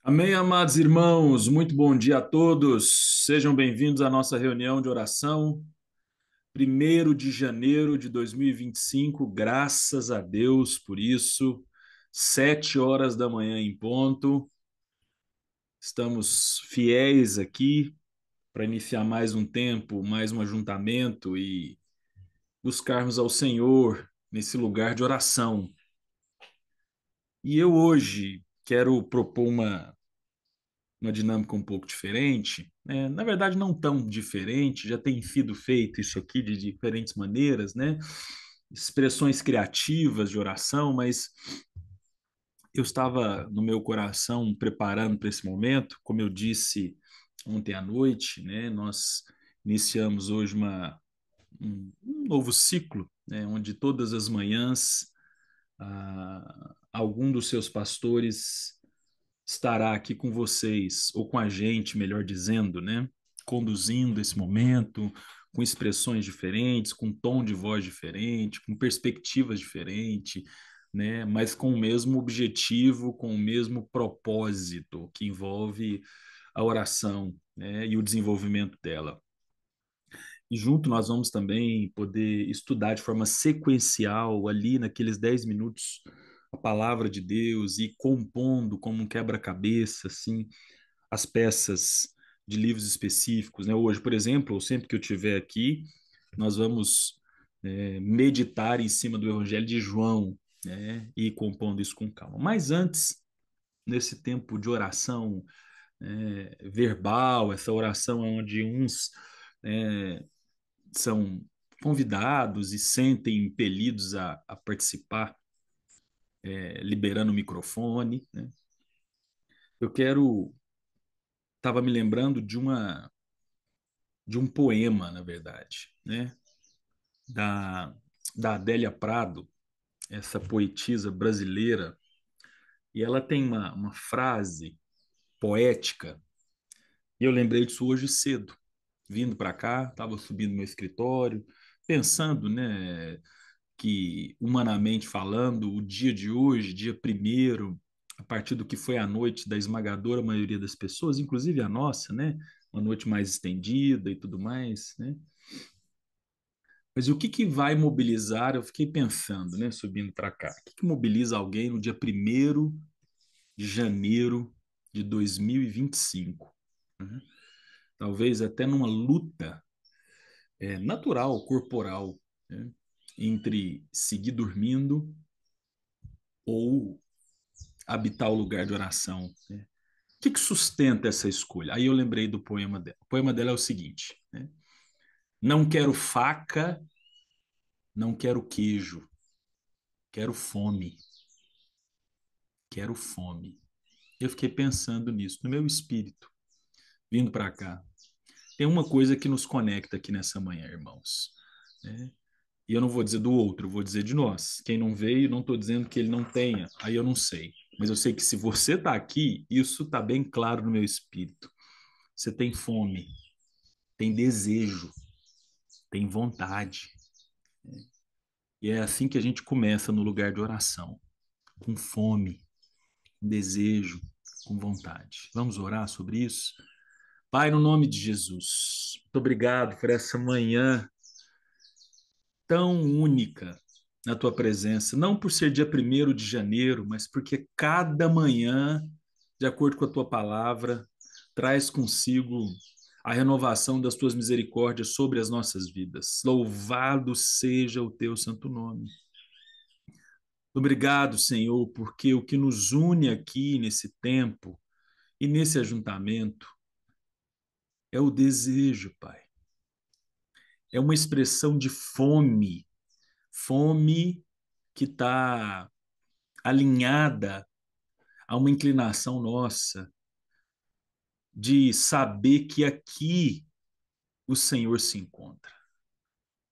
Amém, amados irmãos, muito bom dia a todos. Sejam bem-vindos à nossa reunião de oração. 1º de janeiro de 2025, graças a Deus por isso. 7 horas da manhã em ponto. Estamos fiéis aqui para iniciar mais um tempo, mais um ajuntamento e buscarmos ao Senhor nesse lugar de oração. E eu hoje quero propor uma dinâmica um pouco diferente, né? Na verdade, não tão diferente, já tem sido feito isso aqui de diferentes maneiras, né? Expressões criativas de oração, mas eu estava no meu coração preparando para esse momento, como eu disse ontem à noite, né? Nós iniciamos hoje um novo ciclo, né? Onde todas as manhãs algum dos seus pastores estará aqui com vocês, ou com a gente, melhor dizendo, né? Conduzindo esse momento, com expressões diferentes, com tom de voz diferente, com perspectivas diferentes, né? Mas com o mesmo objetivo, com o mesmo propósito que envolve a oração, né? E o desenvolvimento dela. E junto nós vamos também poder estudar de forma sequencial, ali naqueles 10 minutos, a palavra de Deus e compondo como um quebra-cabeça, assim, as peças de livros específicos, né? Hoje, por exemplo, ou sempre que eu estiver aqui, nós vamos meditar em cima do Evangelho de João, né? E compondo isso com calma. Mas antes, nesse tempo de oração verbal, essa oração onde uns são convidados e sentem impelidos a participar, liberando o microfone, né? Eu estava me lembrando de um poema, na verdade, né? Da, da Adélia Prado, essa poetisa brasileira, e ela tem uma frase poética, e eu lembrei disso hoje cedo, vindo para cá, estava subindo no meu escritório, pensando, né, que, humanamente falando, o dia de hoje, dia primeiro, a partir do que foi a noite da esmagadora maioria das pessoas, inclusive a nossa, né? Uma noite mais estendida e tudo mais, né? Mas o que que vai mobilizar? Eu fiquei pensando, né, subindo para cá. O que que mobiliza alguém no dia 1º de janeiro de 2025? Né? Talvez até numa luta natural, corporal, né? Entre seguir dormindo ou habitar o lugar de oração, né? O que que sustenta essa escolha? Aí eu lembrei do poema dela. O poema dela é o seguinte, né? Não quero faca, não quero queijo, quero fome, quero fome. Eu fiquei pensando nisso, no meu espírito, vindo para cá. Tem uma coisa que nos conecta aqui nessa manhã, irmãos, né? E eu não vou dizer do outro, eu vou dizer de nós. Quem não veio, não estou dizendo que ele não tenha, aí eu não sei. Mas eu sei que se você está aqui, isso está bem claro no meu espírito. Você tem fome, tem desejo, tem vontade. E é assim que a gente começa no lugar de oração, com fome, com desejo, com vontade. Vamos orar sobre isso? Pai, no nome de Jesus, muito obrigado por essa manhã tão única na tua presença, não por ser dia 1º de janeiro, mas porque cada manhã, de acordo com a tua palavra, traz consigo a renovação das tuas misericórdias sobre as nossas vidas. Louvado seja o teu santo nome. Obrigado, Senhor, porque o que nos une aqui nesse tempo e nesse ajuntamento é o desejo, Pai. É uma expressão de fome, fome que está alinhada a uma inclinação nossa de saber que aqui o Senhor se encontra.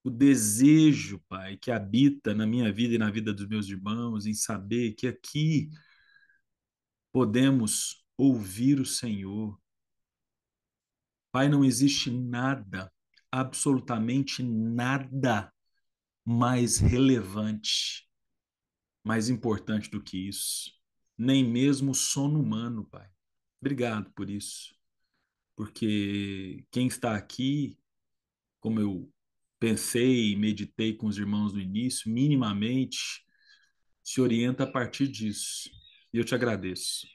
O desejo, Pai, que habita na minha vida e na vida dos meus irmãos, em saber que aqui podemos ouvir o Senhor. Pai, não existe nada, absolutamente nada mais relevante, mais importante do que isso. Nem mesmo o sono humano, Pai. Obrigado por isso, porque quem está aqui, como eu pensei e meditei com os irmãos no início, minimamente se orienta a partir disso. E eu te agradeço.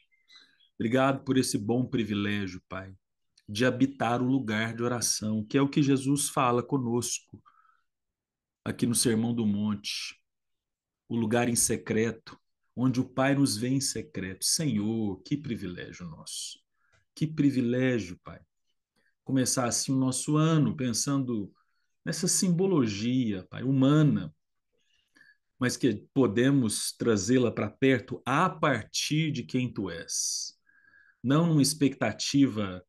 Obrigado por esse bom privilégio, Pai, de habitar o lugar de oração, que é o que Jesus fala conosco aqui no Sermão do Monte, o lugar em secreto, onde o Pai nos vê em secreto. Senhor, que privilégio nosso. Que privilégio, Pai. Começar assim o nosso ano pensando nessa simbologia, Pai, humana, mas que podemos trazê-la para perto a partir de quem tu és. Não numa expectativa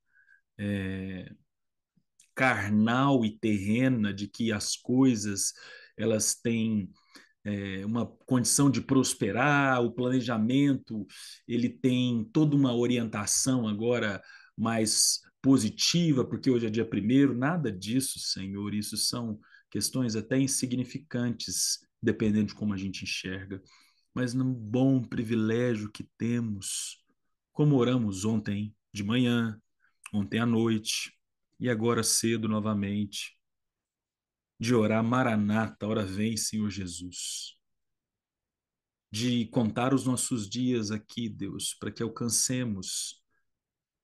carnal e terrena de que as coisas elas têm uma condição de prosperar, o planejamento ele tem toda uma orientação agora mais positiva, porque hoje é dia primeiro, nada disso, Senhor, isso são questões até insignificantes, dependendo de como a gente enxerga, mas num bom privilégio que temos, como oramos ontem de manhã, ontem à noite e agora cedo novamente, de orar Maranata, hora vem, Senhor Jesus, de contar os nossos dias aqui, Deus, para que alcancemos,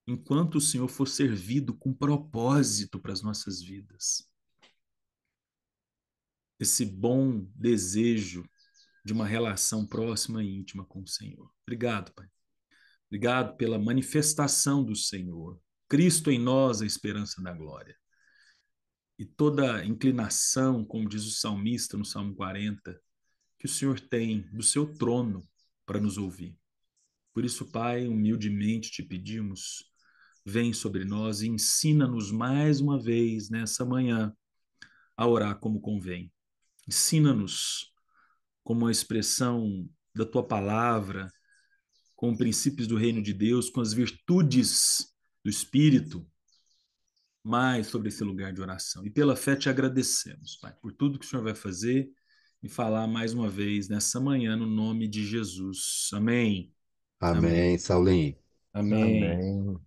enquanto o Senhor for servido com propósito para as nossas vidas, esse bom desejo de uma relação próxima e íntima com o Senhor. Obrigado, Pai. Obrigado pela manifestação do Senhor. Cristo em nós, a esperança da glória. E toda inclinação, como diz o salmista no Salmo 40, que o Senhor tem do seu trono para nos ouvir. Por isso, Pai, humildemente te pedimos, vem sobre nós e ensina-nos mais uma vez nessa manhã a orar como convém. Ensina-nos como a expressão da tua palavra, com princípios do reino de Deus, com as virtudes do Espírito, mais sobre esse lugar de oração. E pela fé te agradecemos, Pai, por tudo que o Senhor vai fazer e falar mais uma vez nessa manhã, no nome de Jesus. Amém. Amém, Amém. Saulinho. Amém. Amém.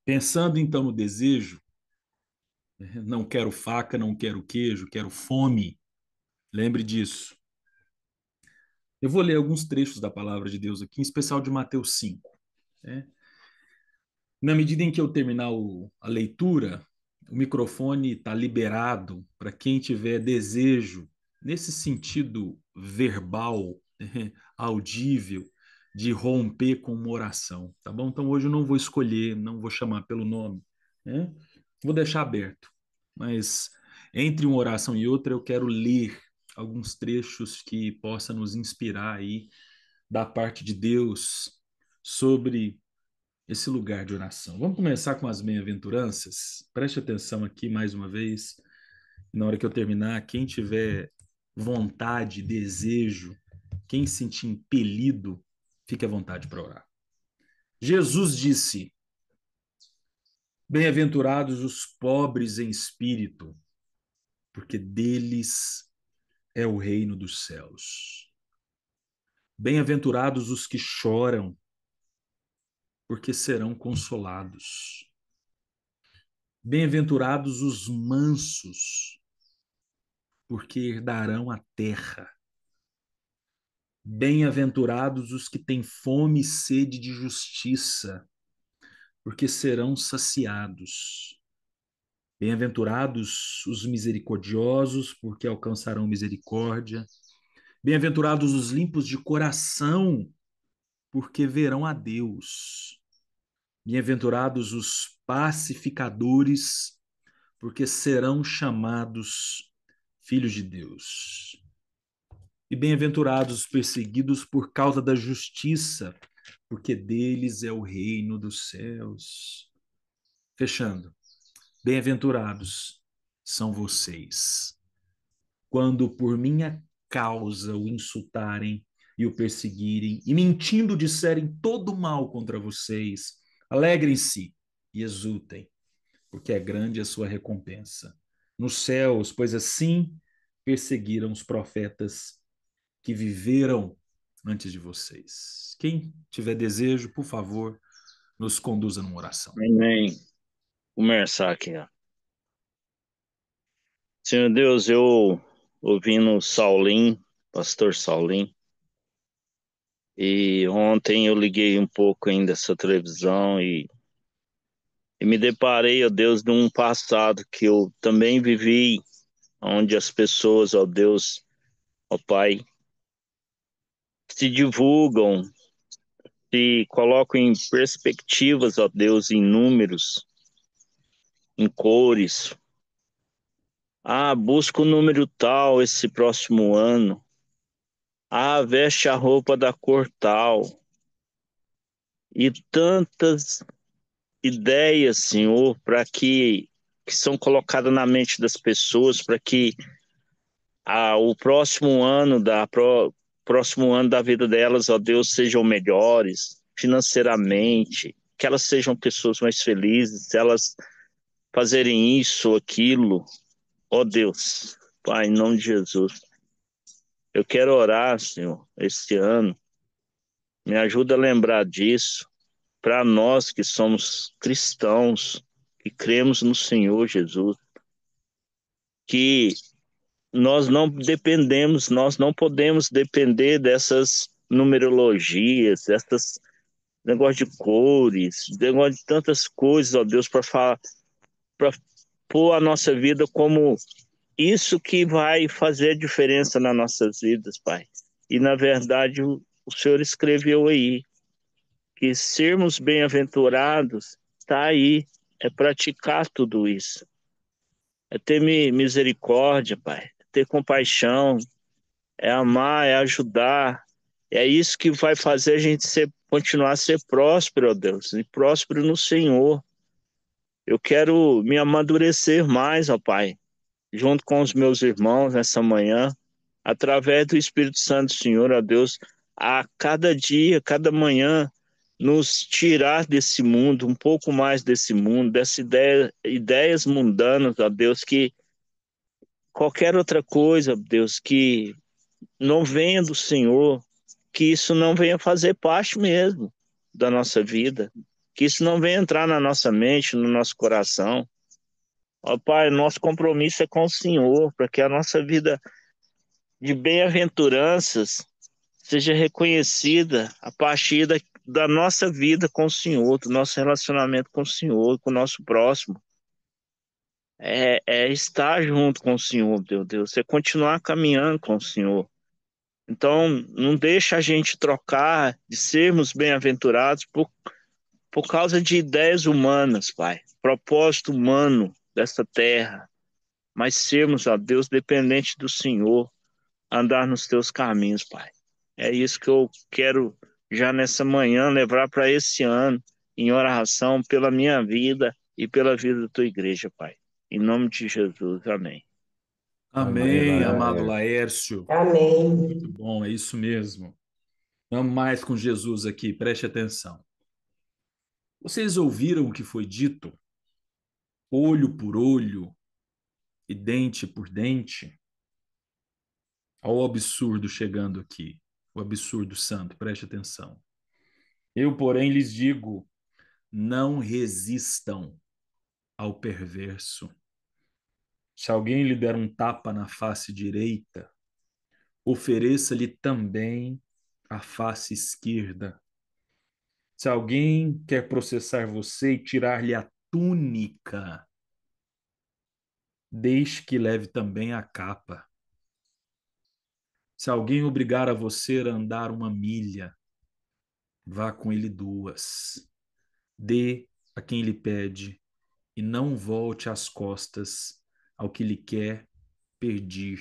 Pensando então no desejo, não quero faca, não quero queijo, quero fome. Lembre disso. Eu vou ler alguns trechos da palavra de Deus aqui, em especial de Mateus 5. Né? Na medida em que eu terminar a leitura, o microfone está liberado para quem tiver desejo, nesse sentido verbal, audível, de romper com uma oração, tá bom? Então hoje eu não vou escolher, não vou chamar pelo nome, né? Vou deixar aberto, mas entre uma oração e outra eu quero ler alguns trechos que possa nos inspirar aí da parte de Deus sobre esse lugar de oração. Vamos começar com as bem-aventuranças? Preste atenção aqui mais uma vez. Na hora que eu terminar, quem tiver vontade, desejo, quem se sentir impelido, fique à vontade para orar. Jesus disse: Bem-aventurados os pobres em espírito, porque deles é o reino dos céus. Bem-aventurados os que choram, porque serão consolados. Bem-aventurados os mansos, porque herdarão a terra. Bem-aventurados os que têm fome e sede de justiça, porque serão saciados. Bem-aventurados os misericordiosos, porque alcançarão misericórdia. Bem-aventurados os limpos de coração, porque verão a Deus. Bem-aventurados os pacificadores, porque serão chamados filhos de Deus. E bem-aventurados os perseguidos por causa da justiça, porque deles é o reino dos céus. Fechando. Bem-aventurados são vocês, quando por minha causa o insultarem e o perseguirem, e mentindo disserem todo mal contra vocês. Alegrem-se e exultem, porque é grande a sua recompensa nos céus, pois assim perseguiram os profetas que viveram antes de vocês. Quem tiver desejo, por favor, nos conduza numa oração. Amém. Começar aqui, ó. Senhor Deus, eu ouvindo Saulim, pastor Saulim, e ontem eu liguei um pouco ainda essa televisão e me deparei, ó Deus, de um passado que eu também vivi, onde as pessoas, ó Deus, ó Pai, se divulgam, se colocam em perspectivas, ó Deus, em números, em cores. Ah, busca o número tal esse próximo ano. Ah, veste a roupa da cor tal. E tantas ideias, Senhor, que são colocadas na mente das pessoas para que o próximo ano da vida delas, ó Deus, sejam melhores financeiramente, que elas sejam pessoas mais felizes, se elas fazerem isso ou aquilo, ó Deus, Pai, em nome de Jesus. Eu quero orar, Senhor, este ano. Me ajuda a lembrar disso. Para nós que somos cristãos, que cremos no Senhor Jesus, que nós não podemos depender dessas numerologias, dessas negócio de cores, negócio de tantas coisas, ó Deus, para pôr a nossa vida como isso que vai fazer a diferença nas nossas vidas, Pai. E na verdade o Senhor escreveu aí que sermos bem-aventurados está aí, é praticar tudo isso, é ter misericórdia, Pai, é ter compaixão, é amar, é ajudar, é isso que vai fazer a gente continuar a ser próspero, ó Deus, e próspero no Senhor. Eu quero me amadurecer mais, ó Pai, junto com os meus irmãos nessa manhã, através do Espírito Santo do Senhor, ó Deus, a cada dia, cada manhã, nos tirar desse mundo, um pouco mais desse mundo, dessas ideias mundanas, ó Deus, que qualquer outra coisa, Deus, que não venha do Senhor, que isso não venha fazer parte mesmo da nossa vida, que isso não venha entrar na nossa mente, no nosso coração. Ó Pai, nosso compromisso é com o Senhor, para que a nossa vida de bem-aventuranças seja reconhecida a partir da nossa vida com o Senhor, do nosso relacionamento com o Senhor, com o nosso próximo. É estar junto com o Senhor, meu Deus, é continuar caminhando com o Senhor. Então, não deixa a gente trocar de sermos bem-aventurados por causa de ideias humanas, Pai, propósito humano dessa terra, mas sermos, ó Deus, dependente do Senhor, andar nos teus caminhos, Pai. É isso que eu quero já nessa manhã levar para esse ano, em oração pela minha vida e pela vida da tua igreja, Pai. Em nome de Jesus, amém. Amém, Amém, amado Laércio. Laércio. Muito Amém. bom, é isso mesmo. Vamos mais com Jesus aqui, preste atenção. Vocês ouviram o que foi dito? Olho por olho e dente por dente? Olha o absurdo chegando aqui. O absurdo santo, preste atenção. Eu, porém, lhes digo: não resistam ao perverso. Se alguém lhe der um tapa na face direita, ofereça-lhe também a face esquerda. Se alguém quer processar você e tirar-lhe a túnica, deixe que leve também a capa. Se alguém obrigar a você a andar 1 milha, vá com ele 2. Dê a quem lhe pede e não volte as costas ao que lhe quer pedir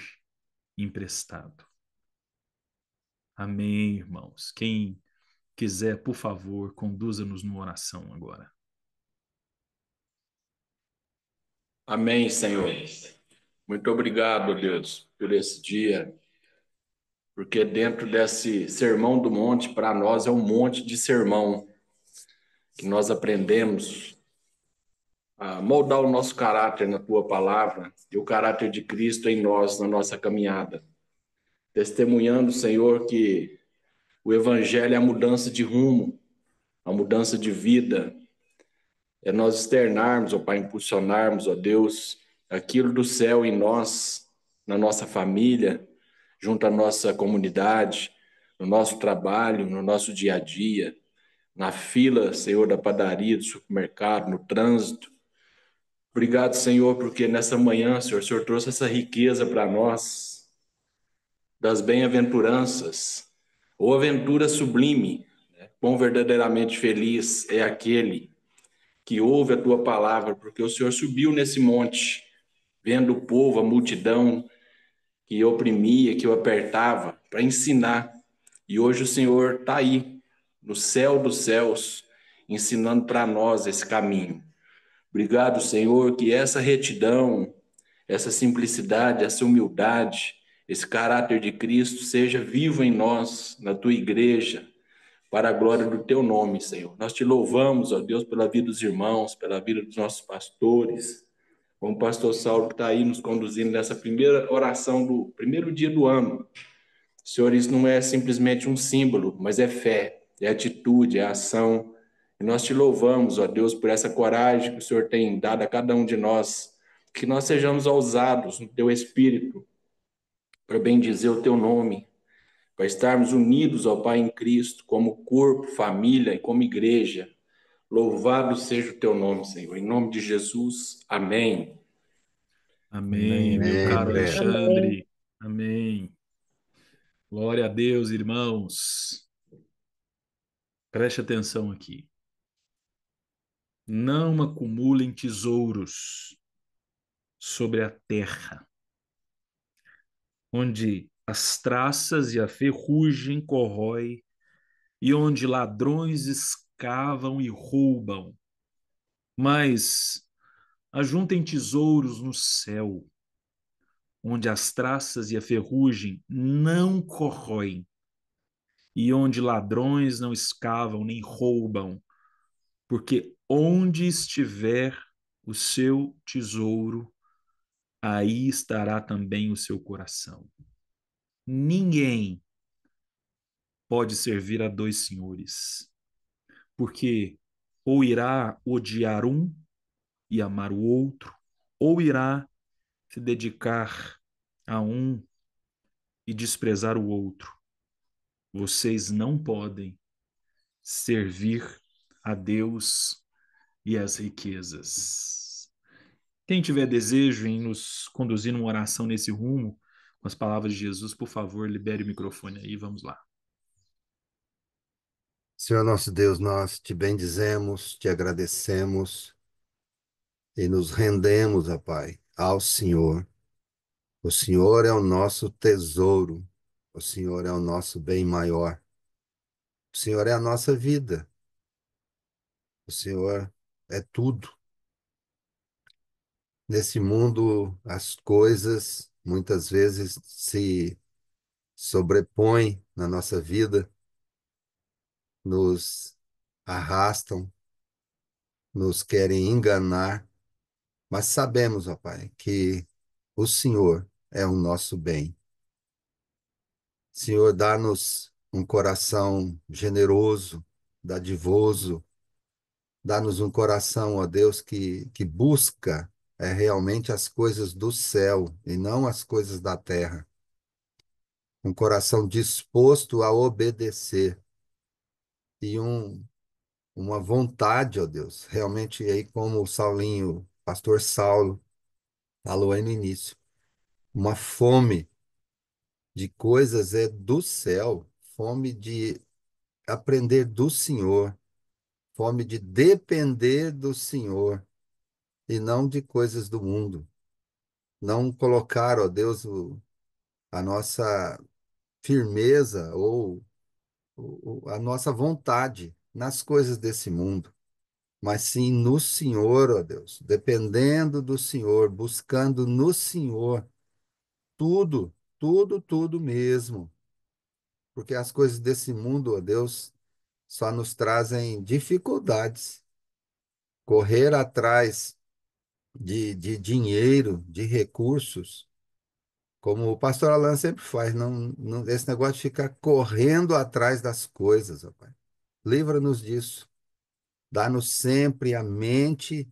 emprestado. Amém, irmãos. Quem quiser, por favor, conduza-nos numa oração agora. Amém, Senhor. Muito obrigado, Deus, por esse dia, porque dentro desse sermão do monte, para nós é um monte de sermão que nós aprendemos a moldar o nosso caráter na tua palavra e o caráter de Cristo em nós, na nossa caminhada. Testemunhando, Senhor, que o Evangelho é a mudança de rumo, a mudança de vida, é nós externarmos, ó Pai, impulsionarmos, ó Deus, aquilo do céu em nós, na nossa família, junto à nossa comunidade, no nosso trabalho, no nosso dia a dia, na fila, Senhor, da padaria, do supermercado, no trânsito. Obrigado, Senhor, porque nessa manhã, Senhor, o Senhor trouxe essa riqueza para nós, das bem-aventuranças, ou aventura sublime. Quão verdadeiramente feliz é aquele que ouve a tua palavra, porque o Senhor subiu nesse monte, vendo o povo, a multidão que oprimia, que o apertava, para ensinar. E hoje o Senhor está aí, no céu dos céus, ensinando para nós esse caminho. Obrigado, Senhor, que essa retidão, essa simplicidade, essa humildade, esse caráter de Cristo seja vivo em nós, na tua igreja, para a glória do teu nome, Senhor. Nós te louvamos, ó Deus, pela vida dos irmãos, pela vida dos nossos pastores, como o pastor Saulo que está aí nos conduzindo nessa primeira oração do primeiro dia do ano. Senhor, isso não é simplesmente um símbolo, mas é fé, é atitude, é ação. E nós te louvamos, ó Deus, por essa coragem que o Senhor tem dado a cada um de nós, que nós sejamos ousados no teu espírito, para bendizer o teu nome, para estarmos unidos, ó Pai, em Cristo, como corpo, família e como igreja. Louvado seja o teu nome, Senhor. Em nome de Jesus, amém. Amém, meu Amém, caro credo. Amém. Alexandre. Amém. Glória a Deus, irmãos. Preste atenção aqui. Não acumulem tesouros sobre a terra, onde as traças e a ferrugem corrói e onde ladrões escavam e roubam. Mas ajuntem tesouros no céu, onde as traças e a ferrugem não corroem e onde ladrões não escavam nem roubam, porque onde estiver o seu tesouro, aí estará também o seu coração. Ninguém pode servir a dois senhores, porque ou irá odiar um e amar o outro, ou irá se dedicar a um e desprezar o outro. Vocês não podem servir a Deus e as riquezas. Quem tiver desejo em nos conduzir numa oração nesse rumo, com as palavras de Jesus, por favor, libere o microfone aí, vamos lá. Senhor nosso Deus, nós te bendizemos, te agradecemos e nos rendemos, ó Pai, ao Senhor. O Senhor é o nosso tesouro, o Senhor é o nosso bem maior, o Senhor é a nossa vida, o Senhor é tudo. Nesse mundo, as coisas muitas vezes se sobrepõem na nossa vida, nos arrastam, nos querem enganar, mas sabemos, ó Pai, que o Senhor é o nosso bem. Senhor, dá-nos um coração generoso, dadivoso, dá-nos um coração, ó Deus, que busca realmente as coisas do céu e não as coisas da terra. Um coração disposto a obedecer e uma vontade, ó Deus, realmente aí como o Saulinho, pastor Saulo, falou aí no início, uma fome de coisas é do céu, fome de aprender do Senhor, fome de depender do Senhor e não de coisas do mundo. Não colocar, ó Deus, a nossa firmeza ou a nossa vontade nas coisas desse mundo, mas sim no Senhor, ó Deus, dependendo do Senhor, buscando no Senhor tudo, tudo, tudo mesmo, porque as coisas desse mundo, ó Deus, só nos trazem dificuldades. Correr atrás de dinheiro, de recursos, como o pastor Alan sempre faz, esse negócio de ficar correndo atrás das coisas, ó Pai. Livra-nos disso. Dá-nos sempre a mente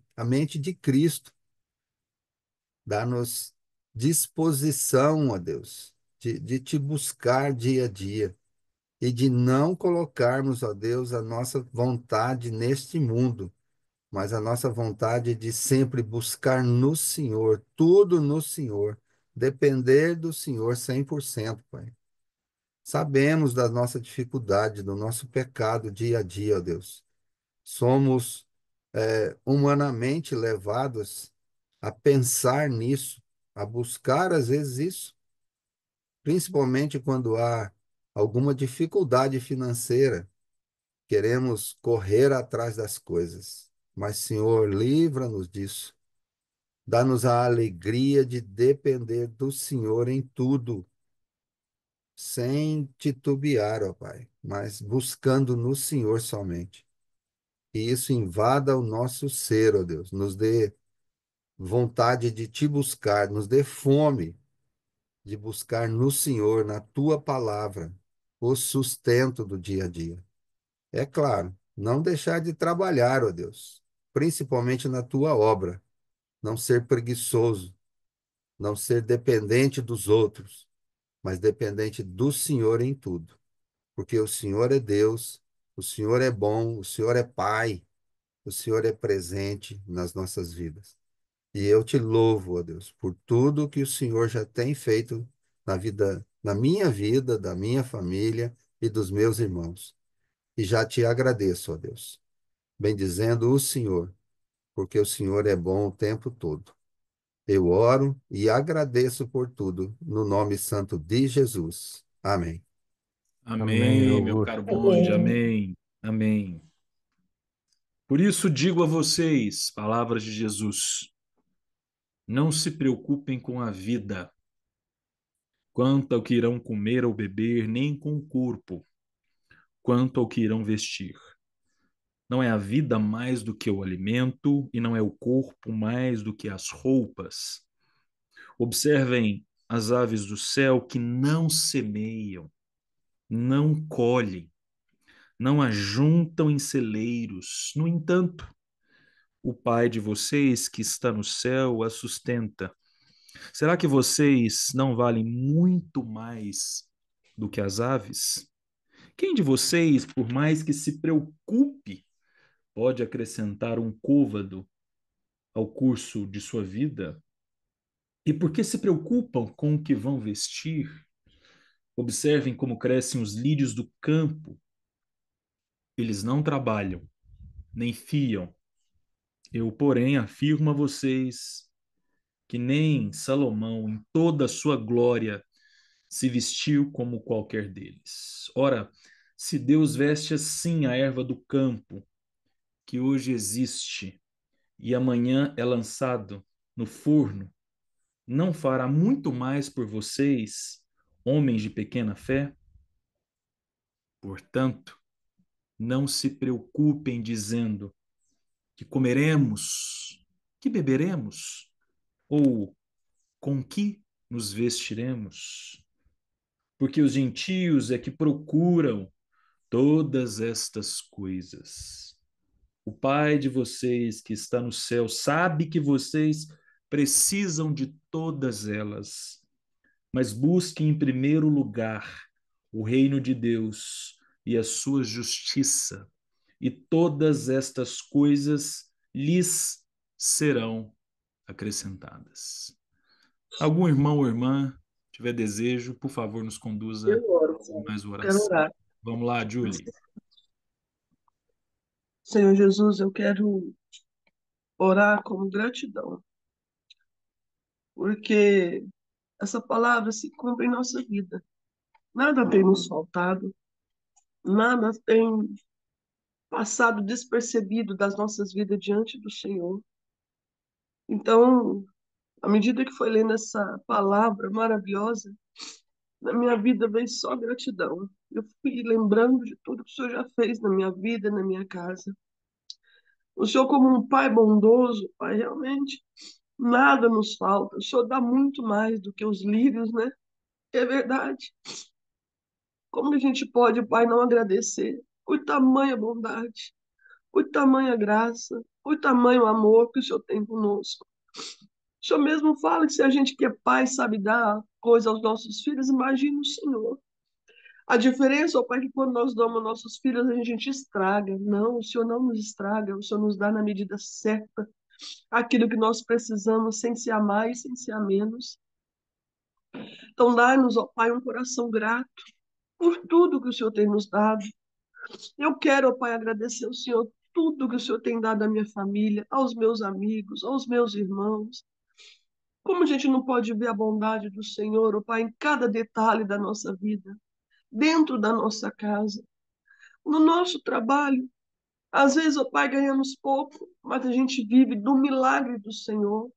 de Cristo. Dá-nos disposição, ó Deus, de te buscar dia a dia e de não colocarmos, ó Deus, a nossa vontade neste mundo, mas a nossa vontade de sempre buscar no Senhor, tudo no Senhor, depender do Senhor 100%, Pai. Sabemos da nossa dificuldade, do nosso pecado dia a dia, ó Deus. Somos, humanamente levados a pensar nisso, a buscar às vezes isso, principalmente quando há alguma dificuldade financeira, queremos correr atrás das coisas. Mas, Senhor, livra-nos disso. Dá-nos a alegria de depender do Senhor em tudo, sem titubear, ó Pai, mas buscando no Senhor somente. Que isso invada o nosso ser, ó Deus, nos dê vontade de te buscar, nos dê fome de buscar no Senhor, na tua palavra, o sustento do dia a dia. É claro, não deixar de trabalhar, ó Deus, principalmente na tua obra, não ser preguiçoso, não ser dependente dos outros, mas dependente do Senhor em tudo, porque o Senhor é Deus, o Senhor é bom, o Senhor é Pai, o Senhor é presente nas nossas vidas. E eu te louvo, ó Deus, por tudo que o Senhor já tem feito na vida, na minha vida, da minha família e dos meus irmãos. E já te agradeço, ó Deus, bendizendo o Senhor, porque o Senhor é bom o tempo todo. Eu oro e agradeço por tudo, no nome santo de Jesus. Amém. Amém, Amém, meu Augusto. caro monge, amém, amém. Por isso digo a vocês, palavras de Jesus, não se preocupem com a vida, quanto ao que irão comer ou beber, nem com o corpo, quanto ao que irão vestir. Não é a vida mais do que o alimento, e não é o corpo mais do que as roupas. Observem as aves do céu que não semeiam, não colhem, não ajuntam em celeiros. No entanto, o Pai de vocês que está no céu a sustenta. Será que vocês não valem muito mais do que as aves? Quem de vocês, por mais que se preocupe, pode acrescentar um côvado ao curso de sua vida? E por que se preocupam com o que vão vestir? Observem como crescem os lírios do campo. Eles não trabalham, nem fiam. Eu, porém, afirmo a vocês que nem Salomão, em toda a sua glória, se vestiu como qualquer deles. Ora, se Deus veste assim a erva do campo, que hoje existe e amanhã é lançado no forno, não fará muito mais por vocês, homens de pequena fé? Portanto, não se preocupem dizendo que comeremos, que beberemos, ou com que nos vestiremos, porque os gentios é que procuram todas estas coisas. O Pai de vocês que está no céu sabe que vocês precisam de todas elas, mas busquem em primeiro lugar o reino de Deus e a sua justiça, e todas estas coisas lhes serão acrescentadas. Algum irmão ou irmã tiver desejo, por favor, nos conduza Eu oro, em Senhor. mais Quero oração. orar. Vamos lá, Julie. Senhor Jesus, eu quero orar com gratidão, porque essa palavra se cumpre em nossa vida. Nada tem nos faltado, nada tem passado despercebido das nossas vidas diante do Senhor. Então, à medida que foi lendo essa palavra maravilhosa, na minha vida veio só gratidão. Eu fui lembrando de tudo que o Senhor já fez na minha vida, na minha casa. O Senhor, como um pai bondoso, Pai, realmente nada nos falta. O Senhor dá muito mais do que os lírios, né? É verdade. Como a gente pode, Pai, não agradecer por tamanha bondade? por tamanha graça, por tamanho amor que o Senhor tem conosco. O Senhor mesmo fala que se a gente que é pai sabe dar coisa aos nossos filhos, imagine o Senhor. A diferença, ó Pai, é que quando nós damos nossos filhos, a gente estraga. Não, o Senhor não nos estraga, o Senhor nos dá na medida certa aquilo que nós precisamos, sem ser a mais, sem ser a menos. Então, dá-nos, ó Pai, um coração grato por tudo que o Senhor tem nos dado. Eu quero, ó Pai, agradecer ao Senhor tudo que o Senhor tem dado à minha família, aos meus amigos, aos meus irmãos. Como a gente não pode ver a bondade do Senhor, ó Pai, em cada detalhe da nossa vida, dentro da nossa casa, no nosso trabalho. Às vezes, ó Pai, ganhamos pouco, mas a gente vive do milagre do Senhor.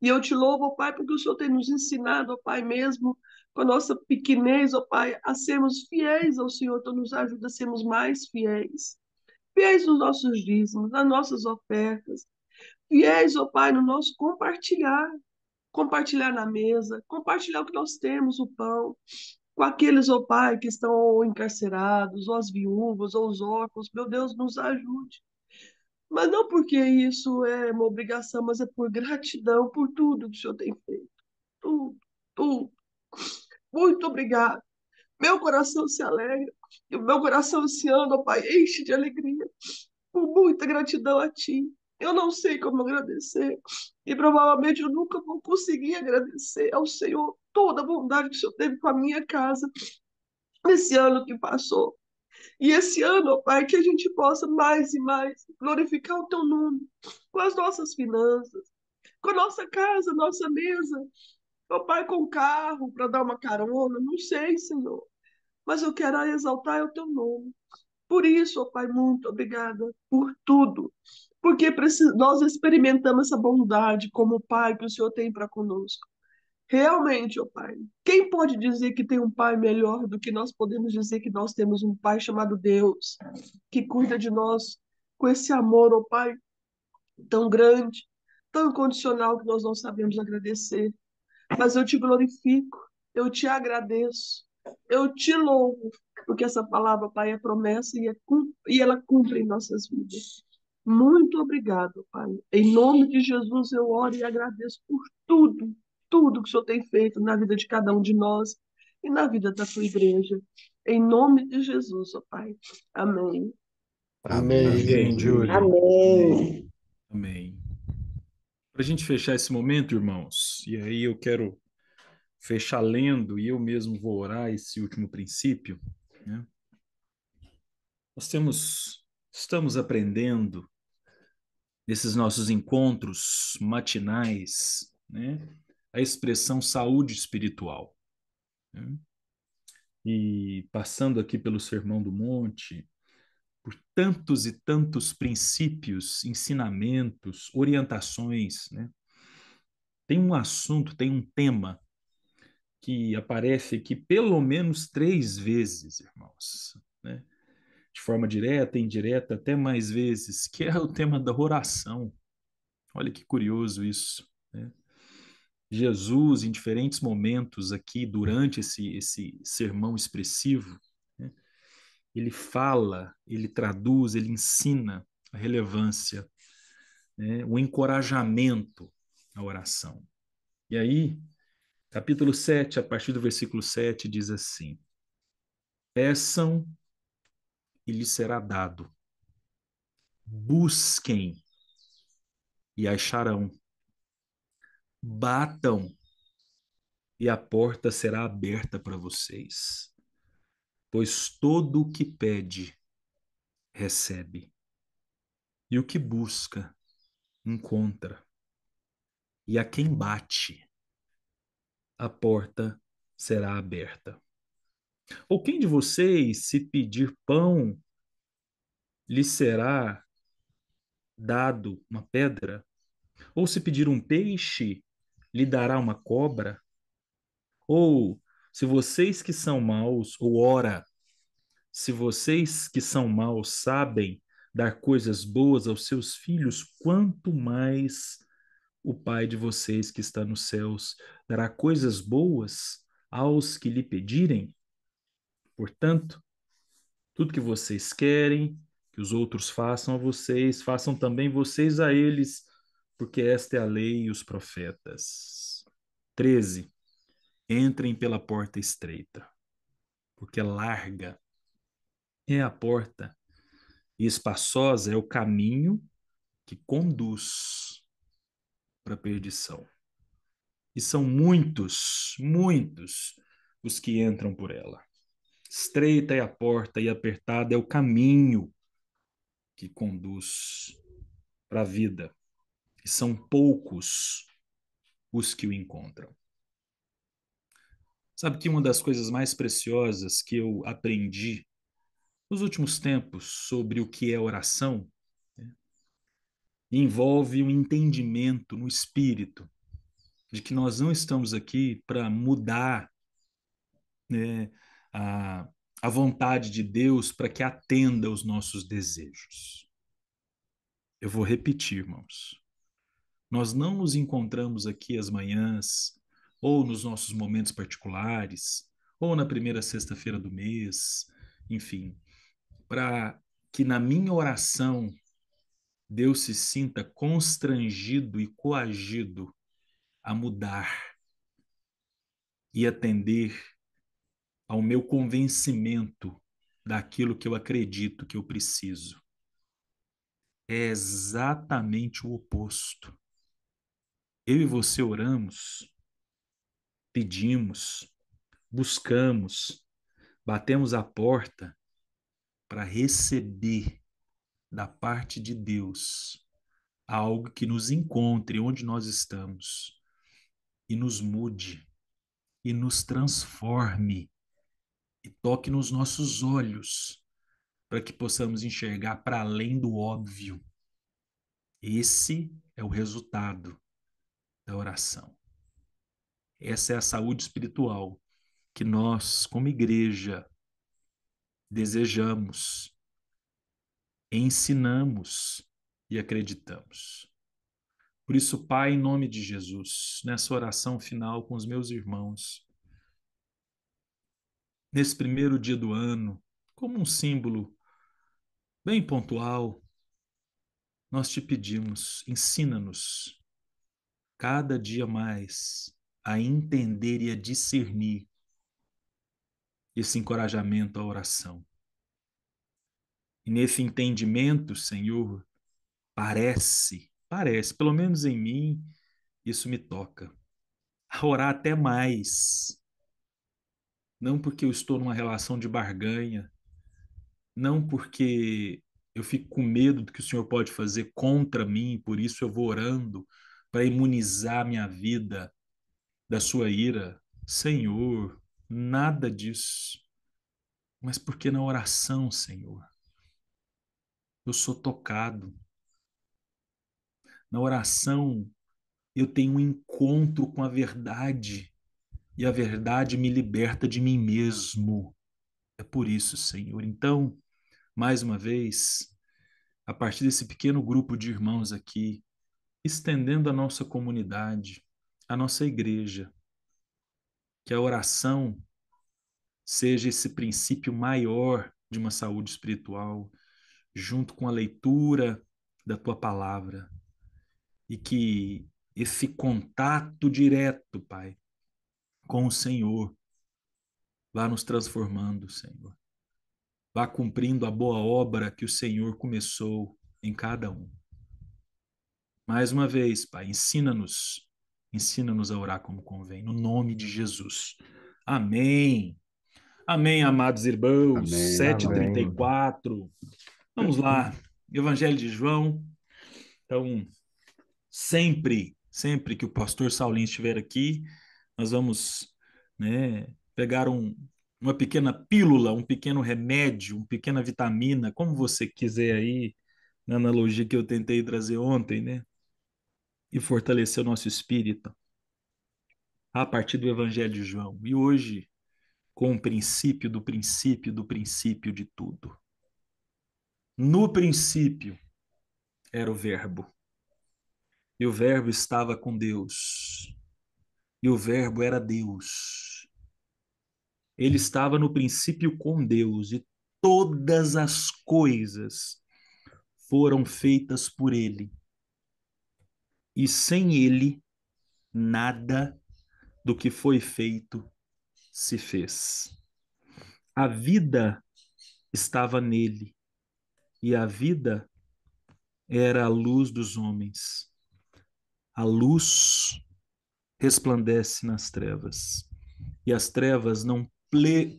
E eu te louvo, ó Pai, porque o Senhor tem nos ensinado, ó Pai, mesmo com a nossa pequenez, ó Pai, a sermos fiéis ao Senhor. Então, nos ajuda a sermos mais fiéis. Fiéis nos nossos dízimos, nas nossas ofertas. Fiéis, ó Pai, no nosso compartilhar. Compartilhar na mesa, compartilhar o que nós temos, o pão, com aqueles, ó Pai, que estão ou encarcerados, ou as viúvas, ou os órfãos. Meu Deus, nos ajude. Mas não porque isso é uma obrigação, mas é por gratidão por tudo que o Senhor tem feito. Tudo, tudo. Muito obrigado. Meu coração se alegra. E o meu coração esse ano, ó Pai, enche de alegria. Com muita gratidão a Ti. Eu não sei como agradecer. E provavelmente eu nunca vou conseguir agradecer ao Senhor toda a bondade que o Senhor teve com a minha casa nesse ano que passou. E esse ano, ó Pai, que a gente possa mais e mais glorificar o Teu nome com as nossas finanças, com a nossa casa, nossa mesa, ó Pai, com o carro para dar uma carona, não sei, Senhor, mas eu quero exaltar o Teu nome. Por isso, ó Pai, muito obrigada por tudo, porque nós experimentamos essa bondade como Pai que o Senhor tem para conosco. Realmente, ó Pai, quem pode dizer que tem um Pai melhor do que nós podemos dizer que nós temos um Pai chamado Deus, que cuida de nós com esse amor, ó Pai, tão grande, tão incondicional que nós não sabemos agradecer. Mas eu te glorifico, eu te agradeço, eu te louvo, porque essa palavra, Pai, é promessa e ela cumpre em nossas vidas. Muito obrigado, Pai. Em nome de Jesus eu oro e agradeço por tudo, tudo que o Senhor tem feito na vida de cada um de nós e na vida da tua igreja. Em nome de Jesus, ó Pai. Amém. Amém, Amém. Júlio. Amém. Amém. Para a gente fechar esse momento, irmãos, e aí eu quero fechar lendo e eu mesmo vou orar esse último princípio, né? Estamos aprendendo nesses nossos encontros matinais, né, a expressão saúde espiritual, né? E passando aqui pelo Sermão do Monte, por tantos e tantos princípios, ensinamentos, orientações, né? Tem um assunto, tem um tema que aparece aqui pelo menos 3 vezes, irmãos, né? De forma direta, indireta, até mais vezes, que é o tema da oração. Olha que curioso isso, né? Jesus, em diferentes momentos aqui, durante esse sermão expressivo, né, ele fala, ele traduz, ele ensina a relevância, né, o encorajamento à oração. E aí, capítulo 7, a partir do versículo 7, diz assim: peçam e lhes será dado, busquem e acharão, batam e a porta será aberta para vocês. Pois todo o que pede, recebe, e o que busca, encontra, e a quem bate, a porta será aberta. Ou quem de vocês, se pedir pão, lhe será dado uma pedra? Ou se pedir um peixe, lhe dará uma cobra? Ou se vocês que são maus, ou ora, se vocês que são maus sabem dar coisas boas aos seus filhos, quanto mais o Pai de vocês que está nos céus dará coisas boas aos que lhe pedirem? Portanto, tudo que vocês querem que os outros façam a vocês, façam também vocês a eles, porque esta é a lei e os profetas. 13. Entrem pela porta estreita, porque larga é a porta e espaçosa é o caminho que conduz para a perdição. E são muitos, muitos os que entram por ela. Estreita é a porta e apertada é o caminho que conduz para a vida. E são poucos os que o encontram. Sabe que uma das coisas mais preciosas que eu aprendi nos últimos tempos sobre o que é oração, né, envolve um entendimento no espírito de que nós não estamos aqui para mudar, né, a, a vontade de Deus para que atenda aos nossos desejos. Eu vou repetir, irmãos. Nós não nos encontramos aqui às manhãs, ou nos nossos momentos particulares, ou na primeira sexta-feira do mês, enfim, para que na minha oração Deus se sinta constrangido e coagido a mudar e atender ao meu convencimento daquilo que eu acredito que eu preciso. É exatamente o oposto. Eu e você oramos, pedimos, buscamos, batemos a porta para receber da parte de Deus algo que nos encontre onde nós estamos e nos mude e nos transforme e toque nos nossos olhos para que possamos enxergar para além do óbvio. Esse é o resultado da oração. Essa é a saúde espiritual que nós, como igreja, desejamos, ensinamos e acreditamos. Por isso, Pai, em nome de Jesus, nessa oração final com os meus irmãos, nesse primeiro dia do ano, como um símbolo bem pontual, nós te pedimos, ensina-nos cada dia mais a entender e a discernir esse encorajamento à oração. E nesse entendimento, Senhor, parece, pelo menos em mim, isso me toca. A orar até mais. Não porque eu estou numa relação de barganha, não porque eu fico com medo do que o Senhor pode fazer contra mim, por isso eu vou orando para imunizar minha vida da sua ira. Senhor, nada disso. Mas porque na oração, Senhor, eu sou tocado. Na oração, eu tenho um encontro com a verdade e a verdade me liberta de mim mesmo. É por isso, Senhor. Então, mais uma vez, a partir desse pequeno grupo de irmãos aqui, estendendo a nossa comunidade, a nossa igreja, que a oração seja esse princípio maior de uma saúde espiritual, junto com a leitura da tua palavra, e que esse contato direto, Pai, com o Senhor, vá nos transformando, Senhor. Vá cumprindo a boa obra que o Senhor começou em cada um. Mais uma vez, Pai, ensina-nos a orar como convém, no nome de Jesus. Amém. Amém, amados irmãos. Amém. 7h34. Vamos lá. Evangelho de João. Então, sempre que o pastor Saulinho estiver aqui, nós vamos, né, pegar uma pequena pílula, um pequeno remédio, uma pequena vitamina, como você quiser aí, na analogia que eu tentei trazer ontem, né? E fortalecer o nosso espírito a partir do Evangelho de João. E hoje, com o princípio do princípio do princípio de tudo. No princípio era o Verbo, e o Verbo estava com Deus, e o Verbo era Deus. Ele estava no princípio com Deus, e todas as coisas foram feitas por ele. E sem ele, nada do que foi feito se fez. A vida estava nele, e a vida era a luz dos homens. A luz resplandece nas trevas, e as trevas não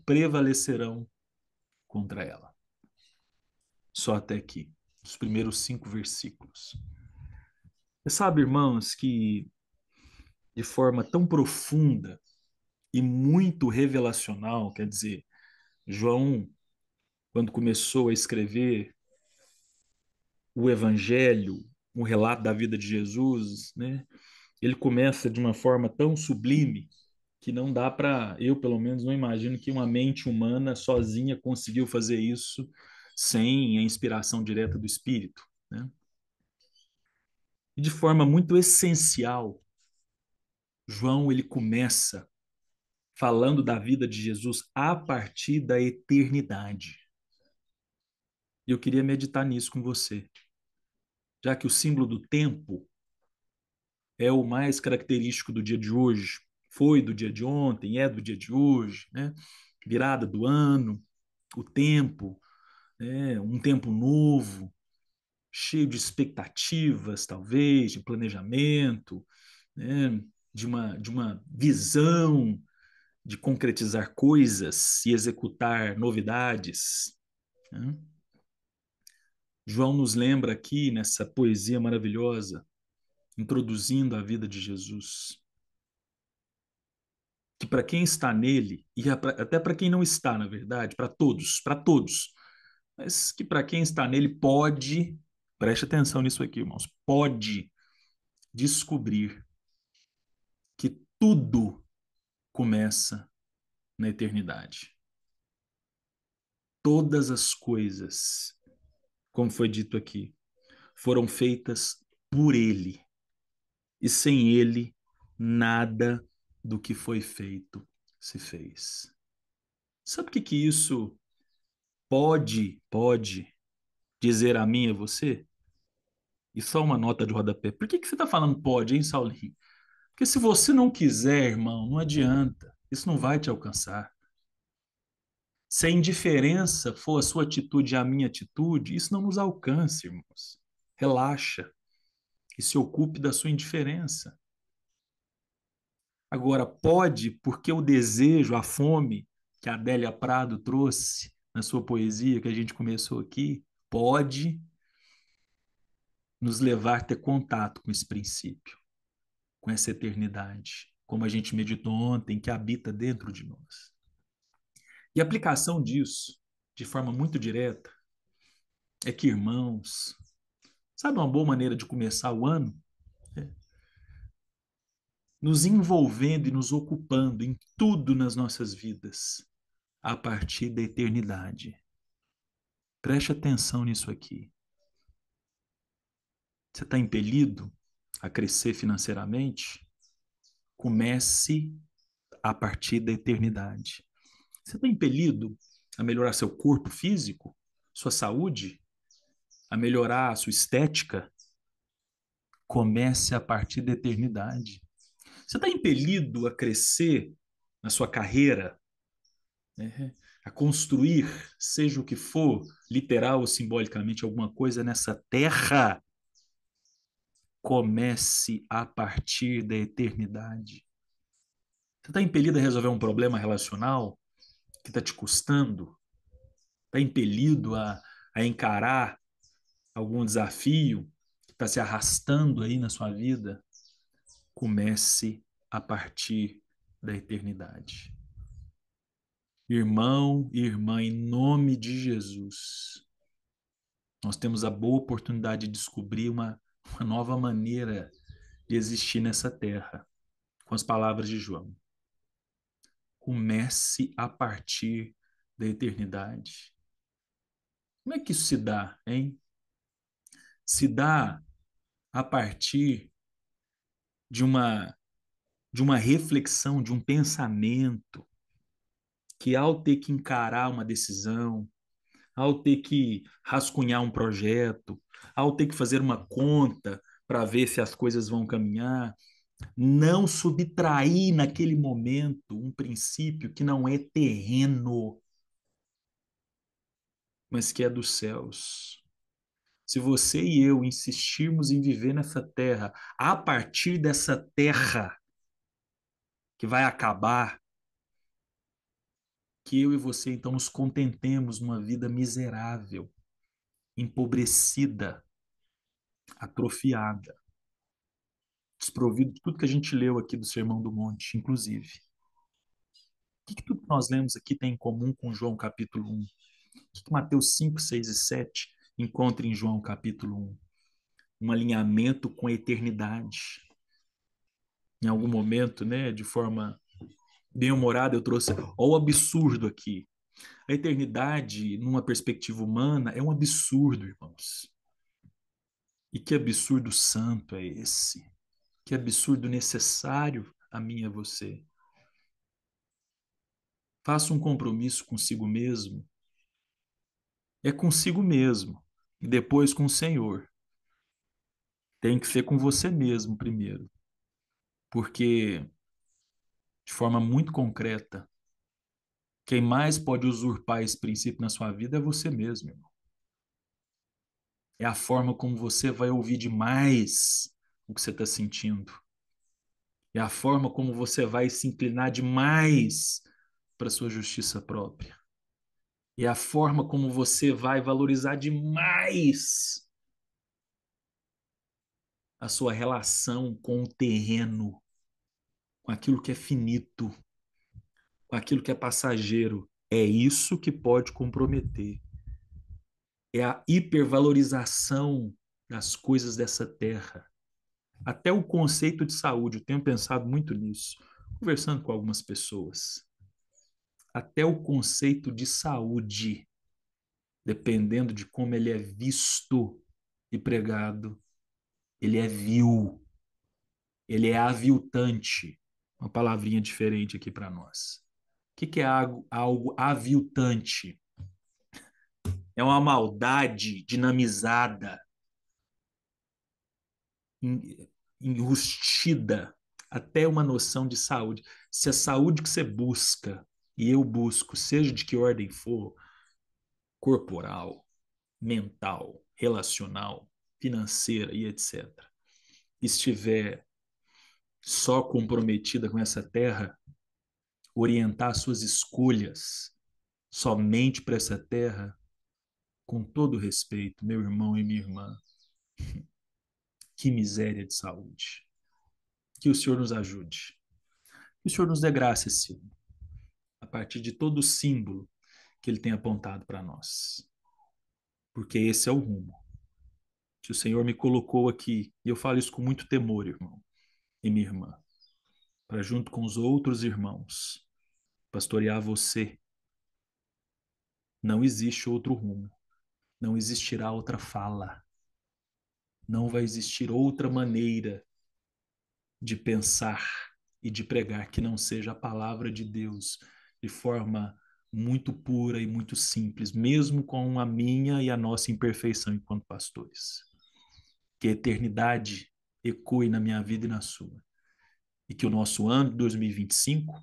prevalecerão contra ela. Só até aqui, os primeiros 5 versículos. Você sabe, irmãos, que de forma tão profunda e muito revelacional, quer dizer, João, quando começou a escrever o Evangelho, um relato da vida de Jesus, né? Ele começa de uma forma tão sublime que não dá para, eu pelo menos não imagino que uma mente humana sozinha conseguiu fazer isso sem a inspiração direta do Espírito, né? E de forma muito essencial, João ele começa falando da vida de Jesus a partir da eternidade. E eu queria meditar nisso com você, já que o símbolo do tempo é o mais característico do dia de hoje, foi do dia de ontem, é do dia de hoje, né? Virada do ano, o tempo, né? Um tempo novo, cheio de expectativas, talvez, de planejamento, né? De uma visão de concretizar coisas e executar novidades, né? João nos lembra aqui nessa poesia maravilhosa, introduzindo a vida de Jesus, que para quem está nele, e até para quem não está, na verdade, para todos, mas que para quem está nele pode, preste atenção nisso aqui, irmãos, pode descobrir que tudo começa na eternidade. Todas as coisas, como foi dito aqui, foram feitas por ele. E sem ele, nada do que foi feito se fez. Sabe o que que isso pode dizer a mim e a você? E só uma nota de rodapé. Por que que você está falando pode, hein, Saulinho? Porque se você não quiser, irmão, não adianta. Isso não vai te alcançar. Se a indiferença for a sua atitude e a minha atitude, isso não nos alcança, irmãos. Relaxa e se ocupe da sua indiferença. Agora, pode, porque o desejo, a fome que a Adélia Prado trouxe na sua poesia, que a gente começou aqui, pode nos levar a ter contato com esse princípio, com essa eternidade, como a gente meditou ontem, que habita dentro de nós. E a aplicação disso, de forma muito direta, é que, irmãos, sabe uma boa maneira de começar o ano? É nos envolvendo e nos ocupando em tudo nas nossas vidas, a partir da eternidade. Preste atenção nisso aqui. Você está impelido a crescer financeiramente? Comece a partir da eternidade. Você está impelido a melhorar seu corpo físico, sua saúde, a melhorar a sua estética? Comece a partir da eternidade. Você está impelido a crescer na sua carreira, né? A construir, seja o que for, literal ou simbolicamente, alguma coisa nessa terra? Comece a partir da eternidade. Você está impelido a resolver um problema relacional que está te custando? Está impelido a encarar algum desafio que está se arrastando aí na sua vida? Comece a partir da eternidade. Irmão e irmã, em nome de Jesus, nós temos a boa oportunidade de descobrir uma nova maneira de existir nessa terra, com as palavras de João. Comece a partir da eternidade. Como é que isso se dá, hein? Se dá a partir de uma reflexão, de um pensamento que, ao ter que encarar uma decisão, ao ter que rascunhar um projeto, ao ter que fazer uma conta para ver se as coisas vão caminhar, não subtrair naquele momento um princípio que não é terreno, mas que é dos céus. Se você e eu insistirmos em viver nessa terra, a partir dessa terra que vai acabar, que eu e você então nos contentemos numa vida miserável, empobrecida, atrofiada, desprovido de tudo que a gente leu aqui do Sermão do Monte, inclusive. O que tudo que nós lemos aqui tem em comum com João capítulo 1? O que Mateus 5, 6 e 7 encontra em João capítulo 1? Um alinhamento com a eternidade. Em algum momento, né, de forma bem humorada, eu trouxe o absurdo aqui. A eternidade, numa perspectiva humana, é um absurdo, irmãos. E que absurdo santo é esse? Que absurdo necessário a mim e a você. Faça um compromisso consigo mesmo. É consigo mesmo. E depois com o Senhor. Tem que ser com você mesmo primeiro. Porque, de forma muito concreta, quem mais pode usurpar esse princípio na sua vida é você mesmo, irmão. É a forma como você vai ouvir demais o que você está sentindo. É a forma como você vai se inclinar demais para a sua justiça própria. É a forma como você vai valorizar demais a sua relação com o terreno, com aquilo que é finito, com aquilo que é passageiro. É isso que pode comprometer. É a hipervalorização das coisas dessa terra. Até o conceito de saúde, eu tenho pensado muito nisso, conversando com algumas pessoas. Até o conceito de saúde, dependendo de como ele é visto e pregado, ele é vil, ele é aviltante. Uma palavrinha diferente aqui para nós. O que é algo aviltante? É uma maldade dinamizada, enrustida, até uma noção de saúde. Se a saúde que você busca, e eu busco, seja de que ordem for, corporal, mental, relacional, financeira e etc., estiver só comprometida com essa terra, orientar suas escolhas somente para essa terra, com todo respeito, meu irmão e minha irmã, que miséria de saúde. Que o Senhor nos ajude. Que o Senhor nos dê graça esse ano, a partir de todo o símbolo que Ele tem apontado para nós. Porque esse é o rumo que o Senhor me colocou aqui. E eu falo isso com muito temor, irmão e minha irmã, para junto com os outros irmãos, pastorear você. Não existe outro rumo. Não existirá outra fala. Não vai existir outra maneira de pensar e de pregar que não seja a palavra de Deus de forma muito pura e muito simples, mesmo com a minha e a nossa imperfeição enquanto pastores. Que a eternidade ecoe na minha vida e na sua. E que o nosso ano de 2025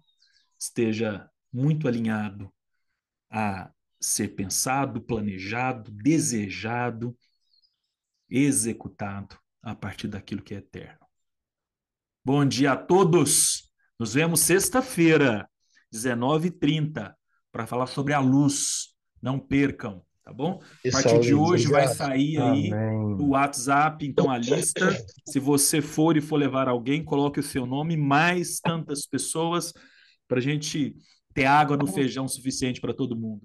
esteja muito alinhado a ser pensado, planejado, desejado, executado a partir daquilo que é eterno. Bom dia a todos. Nos vemos sexta-feira, 19h30, para falar sobre a luz. Não percam, tá bom? A partir de hoje vai sair aí no WhatsApp, então, a lista. Se você for e for levar alguém, coloque o seu nome, mais tantas pessoas, para a gente ter água no feijão suficiente para todo mundo.